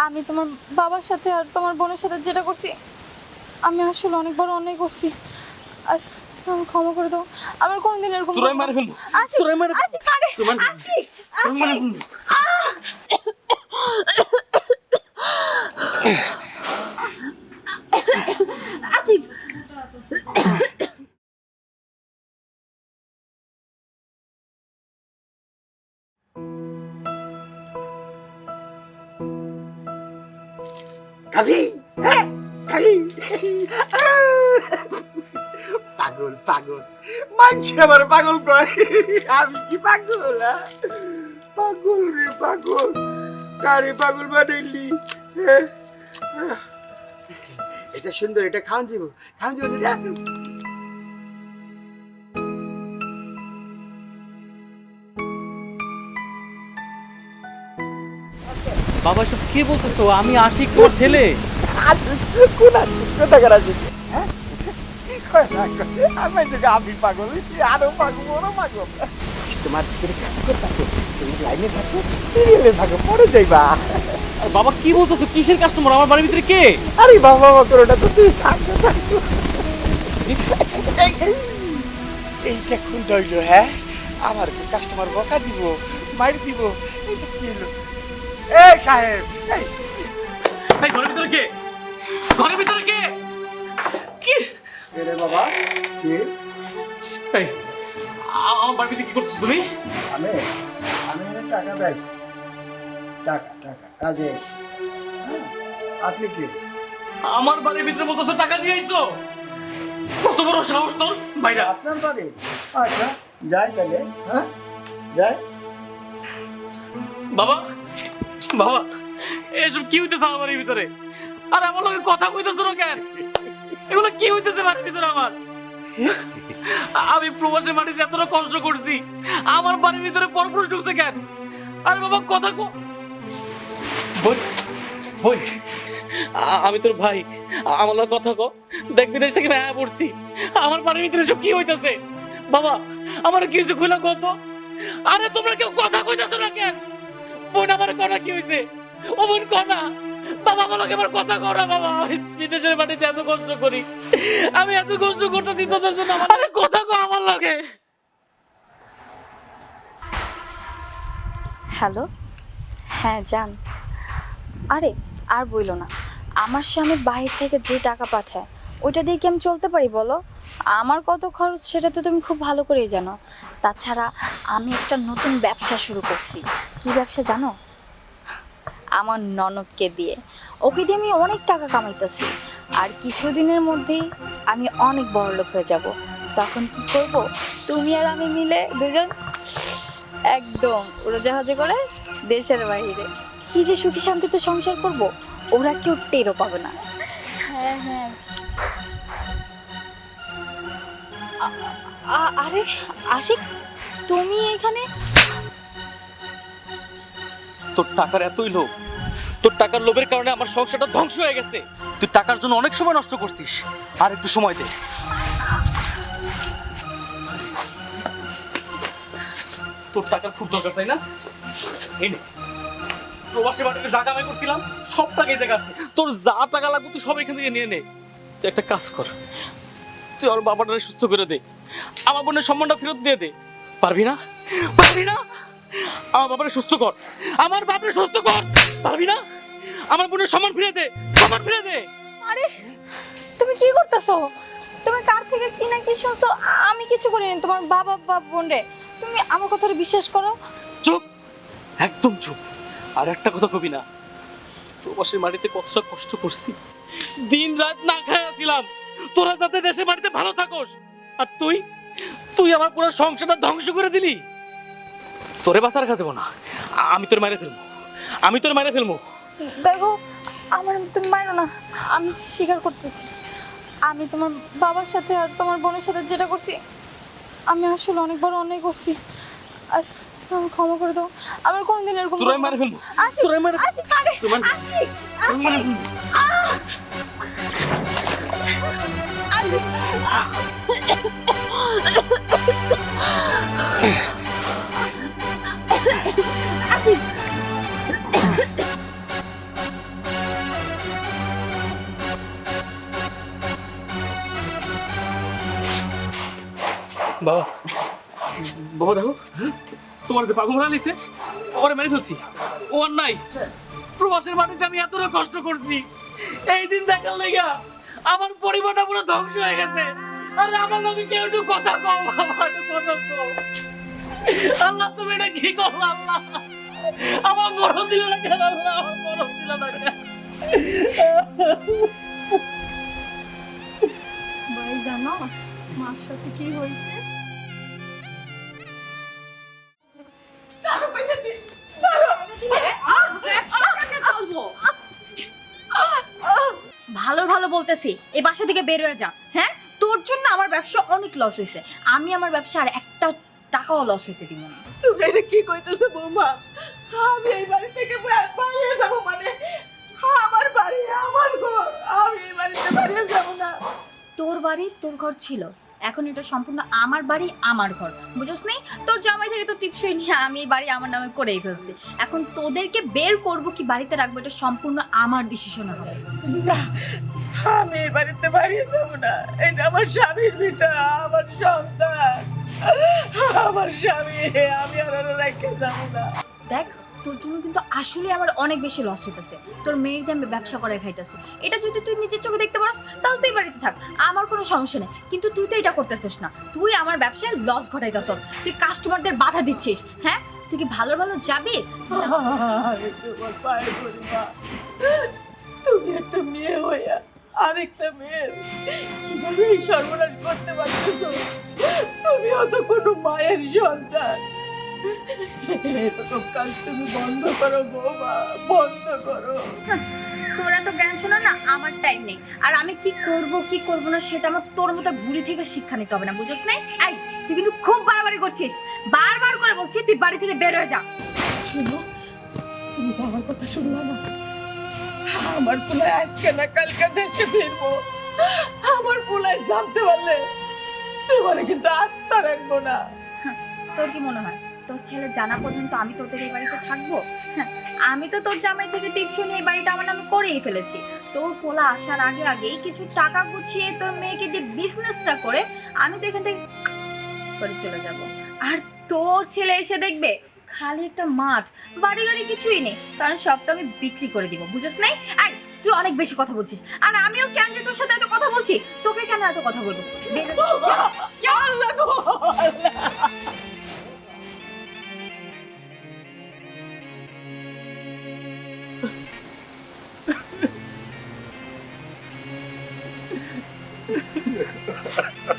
আমি তোমার বাবার সাথে আর তোমার বোনের সাথে যেটা করছি, আমি আসলে অনেক বড় অন্যায় করছি। আর আমাকে ক্ষমা করে দাও। আমার কোনোদিন এরকম তোরাই মারে ফেলবো, তোরাই মারে ফেলবো, তোরাই মারে ফেলবো। আসিফ, খাবি? হ্যাঁ খাবি? পাগল পাগল মানছি আমার পাগল কয়, আমি কি পাগল? পাগল রে পাগল, কারে পাগল বানাইলি? এটা সুন্দর, এটা খাওয়ান দিব, খাওয়ান দিব রে। বাবা সব কি বলতেছো? আমি আশিক, তোমার ছেলে। কোথাকার আছে? হ্যাঁ আমি পাগল, আরো পাগল, ওরও পাগল। তোমার ভিতরে কাজ করতে, তুমি লাইনে থাকো, সিরিয়ালে থাকো, পরে যাইবা। আর বাবা কি বলতেছো? কিসের কাস্টমার? আমার বাড়ির ভিতরে কে? আরে বাবা বাবা করোটা তো, তুই থাকো থাকো। এইটা খুলতে হইলো? হ্যাঁ, আমার কাস্টমার বকা দিব, মারি দিব, এইটা কি হলো? এই সাহেব, এই এই ঘরের ভিতরে কে? ঘরের ভিতরে কে? কি রে বাবা? কি? এই আমার বাড়ির ভিতরে কি করতেছো তুমি? আমি আমি টাকা দেয়, টাকা টাকা কাজে এসে। আপনি কি? আমার বাড়ির ভিতরে বলতেছো টাকা দিয়ে আইছো? কত বড় সাহস তোর! বাইরা! আপনার বাড়ি? আচ্ছা যাই তাহলে। হ্যাঁ যাই। বাবা, বাবা, এসব কি হইতেছে আমার বাড়ির ভিতরে? আর আমার লগে কথা কইতেছো না কেন? এগুলো কি হইতেছে বাড়ির ভিতরে আমার? আমি প্রবাসে মাটিতে এতটা কষ্ট করছি, আমার বাড়ির ভিতরে পরপুরুষ ঢুকছে কেন? আরে বাবা কথা কো। বল বল, আমি তোর ভাই, আমার লগে কথা কো। দেখ বিদেশ থেকে ভাইয়া পড়ছি, আমার বাড়ির ভিতরে সব কি হইতেছে? বাবা আমার কি হইছে খুলে কত? আরে তোমরা কেউ কথা কইতেছো না কেন? বোন আমার কথা কি হইছে? ও বোন কথা, বাবা বলকে আমার কথা করা। বাবা আমি বিদেশের মাটিতে এত কষ্ট করি, আমি এত কষ্ট করতেছি তোদের জন্য, আরে কথা কো আমার লাগে। হ্যালো, হ্যাঁ জান। আরে আর বইলো না, আমার স্বামী বাহির থেকে যে টাকা পাঠায় ওইটা দিয়ে কি আমি চলতে পারি বলো? আমার কত খরচ সেটা তো তুমি খুব ভালো করেই জানো। তাছাড়া আমি একটা নতুন ব্যবসা শুরু করছি। কি ব্যবসা জানো? আমার ননদকে দিয়ে, ওকে দিয়ে আমি অনেক টাকা কামাইতেছি। আর কিছুদিনের মধ্যেই আমি অনেক বড়লোক হয়ে যাব। তখন কি করব? তুমি আর আমি মিলে দুজন একদম উড়োজাহাজে করে দেশের বাইরে কি যে সুখী শান্তিতে সংসার করব, ওরা কেউ টেরও পাবে না। হ্যাঁ হ্যাঁ। আরে আশিক, তুমি এখানে? তোর টাকার এতই লোভ, তোর টাকার লোভের কারণে আমার সংসারটা ধ্বংস হয়ে গেছে। তুই টাকার জন্য অনেক সময় নষ্ট করছিস, আর একটু সময় দে। তোর টাকার খুব দরকার তাই না? এই নে, প্রবাসী বাড়িতে যা কামাই করছিলাম সব টাকা এই জায়গা আছে। তোর যা টাকা লাগবে তুই সব এখান থেকে নিয়ে নে। তুই একটা কাজ কর, তুই ওর বাবাটাকে সুস্থ করে দে, আমার বোনের সম্মানটা ফেরত দিয়ে দে। পারবি না? পারবি না? আমার বাবাকে সুস্থ কর, আমার বাবাকে সুস্থ কর। পারবি না? আমার বোনের সম্মান ফিরে দে, সম্মান ফিরে দে। আরে তুমি কি করতেছো? তুমি কার থেকে কি না কি শুনছো? আমি কিছু করিনি। তোমার বাবা বা বোন রে, তুমি আমার কথাটা বিশ্বাস করো। চুপ, একদম চুপ। আর একটা কথা কবি না। প্রবাসের মাটিতে কতটা কষ্ট করছি, দিন রাত না খায় ছিলাম তোরা যাতে দেশে মাটিতে ভালো থাকোস, আর তুই তুই আমার পুরো সংসারটা ধ্বংস করে দিলি। তোরে বাঁচার কাছে না, আমি তোর মেরে ফেলবো, আমি তোর মেরে ফেলবো। দেখো, আমার তুমি মারো না, আমি স্বীকার করতেছি। আমি তোমার বাবার সাথে আর তোমার বোনের সাথে যেটা করছি, আমি আসলে অনেক বড় অন্যায় করছি। আর আমাকে ক্ষমা করে দাও। আমার কোনোদিন এরকম তোরাই মেরে ফেলবো, তোরাই মেরে তোরাই মেরে বাবা, বাবা দেখো, তোমার যে পাগল মারা লিছে ওরে মেরে ফেলছি। ও আর নাই। প্রবাসের মাটিতে আমি এতটা কষ্ট করছি, এই দিন দেখার লেগা আমার পরিবারটা পুরো ধ্বংস হয়ে গেছে। আর আমার লগে কেউ একটু কথা কও, আমার একটু কথা কও। আল্লাহ তুমি এটা কি করো আল্লাহ? আমার মরণ দিল না কেন আল্লাহ? আমার মরণ দিল না কেন? ভাই জানো মার সাথে কি হয়েছে? ছাড়ো কইতেছি, ছাড়ো। ভালো ভালো বলতেছি এই বাসা থেকে বের হয়ে যা। হ্যাঁ, তোর জন্য আমার ব্যবসা অনেক লস হয়েছে। আমি আমার ব্যবসা আর একটা টাকাও লস হইতে দিব না। তুমি এটা কি কইতেছো বৌমা? আমি এই বাড়ি থেকে বাইরে যাবো মানে? আমার বাড়ি, আমার ঘর, আমি এই বাড়িতে বাইরে যাবো না। তোর বাড়ি তোর ঘর ছিল, এখন এটা সম্পূর্ণ আমার বাড়ি আমার ঘর, বুঝছ নি? তোর জামাই থেকে তো টিপসই নিয়ে আমি এই বাড়ি আমার নামে করেই ফেলছি। এখন তোদেরকে বের করব কি বাড়িতে রাখবো এটা সম্পূর্ণ আমার ডিসিশন হবে। না, আমি এই বাড়িতে বাইরে যাবো না। এটা আমার স্বামীর ভিটা, আমার সন্তান, আমার স্বামী। আমি আর ওরা রেখে যাবো না। দেখ, তোর জন্য কিন্তু আসলে আমার অনেক বেশি লস হইতেছে। তোর মেয়ের দিয়ে আমি ব্যবসা করে খাইতেছি, এটা যদি তুই নিজের চোখে দেখতে পারস তাহলে তুই বাড়িতে থাক, আমার কোনো সমস্যা নেই। কিন্তু তুই তো এটা করতেছিস না, তুই আমার ব্যবসায় লস ঘটাইতেছস, তুই কাস্টমারদের বাধা দিচ্ছিস। হ্যাঁ, তুই কি ভালো ভালো যাবি? আমি তোমার পায়ে পড়ি মা। তুমি একটা মেয়ে হইয়া আরেকটা মেয়ের কিভাবে এই সর্বনাশ করতে পারতেছো? তুমিও তো কোনো মায়ের সন্তান। এরকম কাজ তুমি বন্ধ করো বৌমা, বন্ধ করো। তোর এত জ্ঞান শোনা না আমার টাইম নেই। আর আমি কি করব না সেটা আমার তোর মতো বুড়ি থেকে শিক্ষা নিতে হবে না, বুঝছ নাই? এই তুই কিন্তু খুব বাড়াবাড়ি করছিস, বারবার করে বলছি তুই বাড়ি থেকে বের হয়ে যা। শুনো, তুমি তো আমার কথা শুনলা না। আমার পোলায় আজকে না কালকে দেশে ফিরবো। আমার পোলায় জানতে পারলে তোমার কিন্তু আস্থা রাখবো না। তোর কি মনে হয় তোর ছেলে জানা পর্যন্ত আমি তোদের এই বাড়িতে থাকবো? হ্যাঁ, আমি তো তোর জামাই থেকে টিপস নিয়ে এই বাড়িটা আমার নামে করেই ফেলেছি। তোর পোলা আসার আগেই কিছু টাকা গুছিয়ে তোর মেয়েকে দিয়ে বিজনেসটা করে আমি তো এখান থেকে করে চলে যাব। আর তোর ছেলে এসে দেখবে খালি একটা মাঠ, বাড়ি গাড়ি কিছুই নেই, কারণ সবটা আমি বিক্রি করে দিব, বুঝছ নাই? আর তুই অনেক বেশি কথা বলছিস, আর আমিও কেন যে তোর সাথে এত কথা বলছি? তোকে কেন এত কথা বলবো? বের হ, যা। আল্লাহ গো, আল্লাহ। Ha